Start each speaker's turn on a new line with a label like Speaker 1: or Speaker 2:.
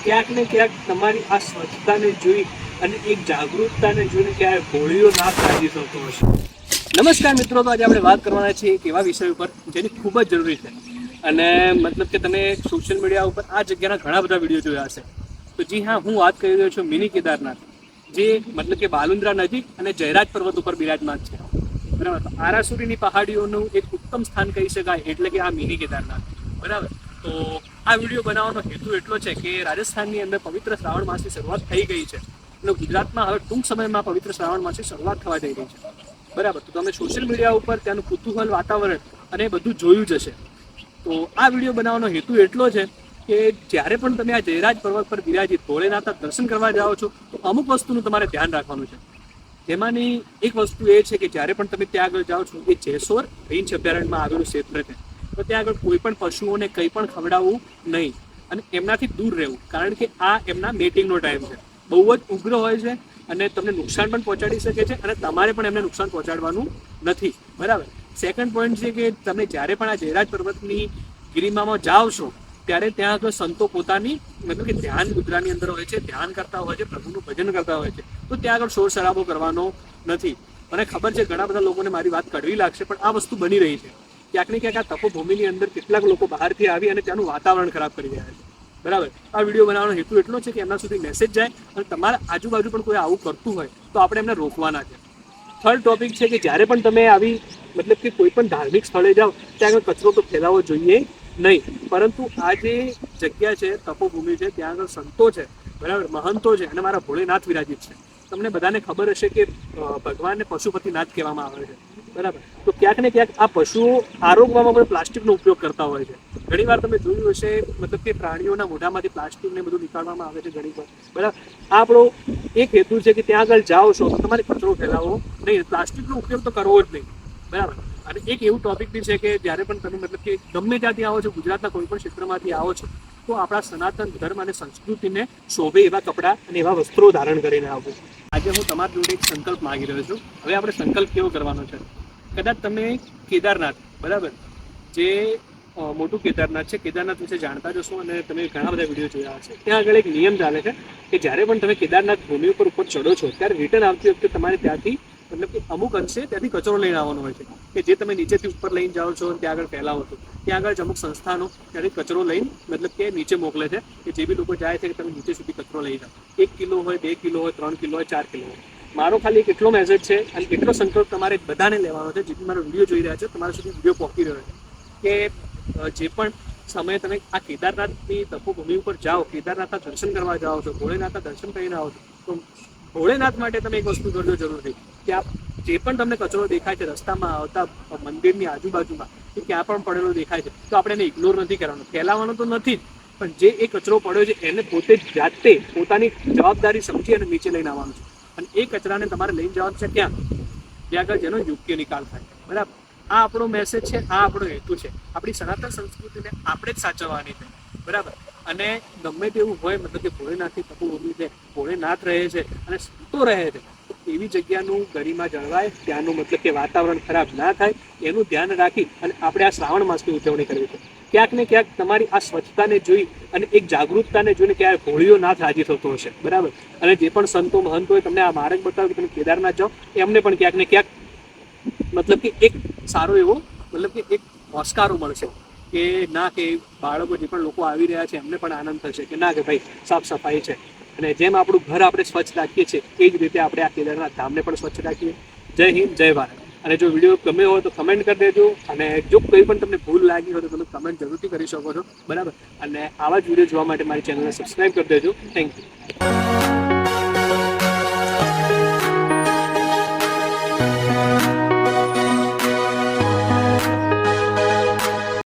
Speaker 1: ક્યાંક ને ક્યાંક તમારી આ સ્વચ્છતાને જોઈ અને એક જાગૃતતાને જોઈને ક્યારે હોળીઓ ના તાજી થતો હશે. નમસ્કાર મિત્રો, તો આજે આપણે વાત કરવાના છીએ એક એવા વિષય ઉપર જેની ખૂબ જ જરૂરી છે. અને મતલબ કે તમે સોશિયલ મીડિયા ઉપર આ જગ્યાના ઘણા બધા વિડીયો જોયા હશે. તો જી હા, હું વાત કરી રહ્યો છું મિની કેદારનાથ, જે મતલબ કે બાલુંદ્રા નજીક અને જયરાજ પર્વત ઉપર બિરાજમાન છે. બરાબર. તો આરાસુરીની પહાડીઓનું એક ઉત્તમ સ્થાન કહી શકાય એટલે કે આ મિની કેદારનાથ. બરાબર. તો આ વિડીયો બનાવવાનો હેતુ એટલો છે કે રાજસ્થાનની અંદર પવિત્ર શ્રાવણ માસની શરૂઆત થઈ ગઈ છે અને ગુજરાતમાં હવે ટૂંક સમયમાં પવિત્ર શ્રાવણ માસની શરૂઆત થવા જઈ રહી છે. બરાબર. તો તમે સોશિયલ મીડિયા ઉપર ત્યાંનું કુતૂહલ વાતાવરણ અને બધું જોયું જ હશે. તો આ વિડીયો બનાવવાનો હેતુ એટલો છે કે જ્યારે પણ તમે આ જયરાજ પર્વત પર બિરાજી ભોળેનાથના દર્શન કરવા જાઓ છો તો અમુક વસ્તુનું તમારે ધ્યાન રાખવાનું છે. તેમાંની એક વસ્તુ એ છે કે જ્યારે પણ તમે ત્યાં આગળ જાઓ છો એ જેસોર રીંછ અભયારણ્યમાં આવેલું ક્ષેત્ર છે. તો ત્યાં આગળ કોઈ પણ પશુઓને કંઈ પણ ખવડાવવું નહીં અને એમનાથી દૂર રહેવું, કારણ કે આ એમના મેટિંગનો ટાઈમ છે. બહુ જ ઉગ્ર હોય છે અને તમને નુકસાન પણ પહોંચાડી શકે છે અને તમારે પણ એમને નુકસાન પહોંચાડવાનું નથી. બરાબર. સેકન્ડ પોઈન્ટ છે કે તમે જ્યારે પણ આ જયરાજ પર્વતની ગિરિમામાં જાઓ છો ત્યારે ત્યાં આગળ સંતો પોતાની મતલબ કે ધ્યાન મુદ્રાની અંદર હોય છે, ધ્યાન કરતા હોય છે, પ્રભુનું ભજન કરતા હોય છે. તો ત્યાં આગળ શોર શરાબો કરવાનો નથી. મને ખબર છે ઘણા બધા લોકોને મારી વાત કડવી લાગશે, પણ આ વસ્તુ બની રહી છે. ક્યાંક ને ક્યાંક આ તપોભૂમિની અંદર કેટલાક લોકો બહારથી આવી અને ત્યાંનું વાતાવરણ ખરાબ કરી રહ્યા છે. બરાબર. આ વિડીયો બનાવવાનો હેતુ એટલો છે કે એમના સુધી મેસેજ જાય અને તમારા આજુબાજુ પણ કોઈ આવું કરતું હોય તો આપણે એમને રોકવાના છે. થર્ડ ટોપિક છે કે જ્યારે પણ તમે આવી મતલબ કે કોઈ પણ ધાર્મિક સ્થળે જાઓ ત્યાં આગળ કચરો તો ફેલાવવો જોઈએ નહીં, પરંતુ આ જે જગ્યા છે, તપોભૂમિ છે, ત્યાં આગળ સંતો છે, બરાબર, મહંતો છે અને મારા ભોળેનાથ વિરાજિત છે. તમને બધાને ખબર હશે કે ભગવાનને પશુપતિનાથ કહેવામાં આવે છે. બરાબર. તો ક્યાંક ને ક્યાંક આ પશુઓ આરોગવામાં પણ પ્લાસ્ટિકનો ઉપયોગ કરતા હોય છે. ઘણી વાર તમે જોયું હશે મતલબ કે પ્રાણીઓના મોઢામાંથી પ્લાસ્ટિક ને બધું નીકાળવામાં આવે છે ઘણી વાર. બરાબર. આ આપણો એક હેતુ છે કે ત્યાં આગળ જાઓ છો તો તમારે કચરો ફેલાવો નહીં, પ્લાસ્ટિકનો ઉપયોગ તો કરવો જ નહીં. બરાબર. અને એક એવું ટોપિક બી છે કે જ્યારે પણ તમે મતલબ કે ગમે ત્યાંથી આવો છો, ગુજરાતના કોઈ પણ ક્ષેત્રમાંથી આવો છો, તો આપણા સનાતન ધર્મ અને સંસ્કૃતિને શોભે એવા કપડાં અને એવા વસ્ત્રો ધારણ કરીને આવવું. આજે હું તમારી જોડે એક સંકલ્પ માંગી રહ્યો છું. હવે આપણે સંકલ્પ કેવો કરવાનો છે? કદાચ તમે કેદારનાથ, બરાબર, જે મોટું કેદારનાથ છે, કેદારનાથ વિશે જાણતા જશો અને તમે ઘણા બધા વિડીયો જોયા હશે. ત્યાં આગળ એક નિયમ ચાલે છે કે જ્યારે પણ તમે કેદારનાથ ભૂમિ ઉપર ચડો છો ત્યારે રિટર્ન આવતી વખતે તમારે ત્યાંથી મતલબ કે અમુક અંશે ત્યાંથી કચરો લઈને આવવાનો હોય છે કે જે તમે નીચેથી ઉપર લઈને જાઓ છો ત્યાં આગળ ફેલાવો છો. ત્યાં આગળ જ અમુક સંસ્થાનો ત્યાંથી કચરો લઈને મતલબ કે નીચે મોકલે છે કે જે બી લોકો જાય છે કે તમે નીચે સુધી કચરો લઈ જાઓ. 1 કિલો હોય, 2 કિલો હોય, 3 કિલો હોય, 4 કિલો હોય. મારો ખાલી એક એટલો મેસેજ છે અને એટલો સંકલ્પ તમારે બધાને લેવાનો છે, જેથી મારો વિડીયો જોઈ રહ્યા છે, તમારા સુધી વિડીયો પહોંચી રહ્યો છે કે જે પણ સમયે તમે આ કેદારનાથની તપોભૂમિ ઉપર જાઓ, કેદારનાથના દર્શન કરવા જાઓ છો, ભોળેનાથના દર્શન કરીને આવો છો, તો ભોળેનાથ માટે તમે એક વસ્તુ કરજો જરૂરથી કે આ જે પણ તમને કચરો દેખાય છે રસ્તામાં આવતા મંદિરની આજુબાજુમાં, કે ક્યાં પણ પડેલો દેખાય છે, તો આપણે એને ઇગ્નોર નથી કરવાનો. ફેલાવાનો તો નથી જ, પણ જે એ કચરો પડ્યો છે એને પોતે જાતે પોતાની જવાબદારી સમજી અને નીચે લઈને આવવાનું છે. અને એ કચરાને તમારે લઈને જવાનું છે ત્યાં આગળ જેનો યોગ્ય નિકાલ થાય. બરાબર. આ આપણો મેસેજ છે, આ આપણો હેતુ છે. આપણી સનાતન સંસ્કૃતિને આપણે જ સાચવવાની છે. બરાબર. અને ગમે તેવું હોય, મતલબ કે ભોળેનાથની તપોભૂમિ છે, ભોળેનાથ રહે છે અને સંતો રહે છે, એવી જગ્યાનું ગરિમા જળવાય, ત્યાંનું મતલબ કે વાતાવરણ ખરાબ ના થાય, એનું ધ્યાન રાખી અને આપણે આ શ્રાવણ માસની ઉજવણી કરવી છે. ક્યાંક ને ક્યાંક તમારી આ સ્વચ્છતાને જોઈ અને એક જાગૃતતાને જોઈને ક્યાંક હોળીઓ નાથ રાજી થતો હશે. બરાબર. અને જે પણ સંતો મહંતોએ તમને આ માર્ગ બતાવ્યો કે તમે કેદારનાથ જાઓ, એમને પણ ક્યાંક ને ક્યાંક મતલબ કે એક સારો એવો મતલબ કે એક હોશકારો મળશે કે ના, કે બાળકો જે પણ લોકો આવી રહ્યા છે એમને પણ આનંદ થશે કે ના, કે ભાઈ સાફ સફાઈ છે. અને જેમ આપણું ઘર આપણે સ્વચ્છ રાખીએ છીએ એ જ રીતે આપણે આ કેદારનાથ ધામને પણ સ્વચ્છ રાખીએ. જય હિન્દ, જય ભારત. અને જો વિડીયો ગમે હોય તો કમેન્ટ કરી દેજો, અને જો કોઈ પણ તમને ભૂલ લાગી હોય તો તમે કમેન્ટ જરૂરથી કરી શકો છો. બરાબર. અને આવા જ વિડીયો જોવા માટે મારી ચેનલને સબસ્ક્રાઈબ કરી દેજો. Thank you.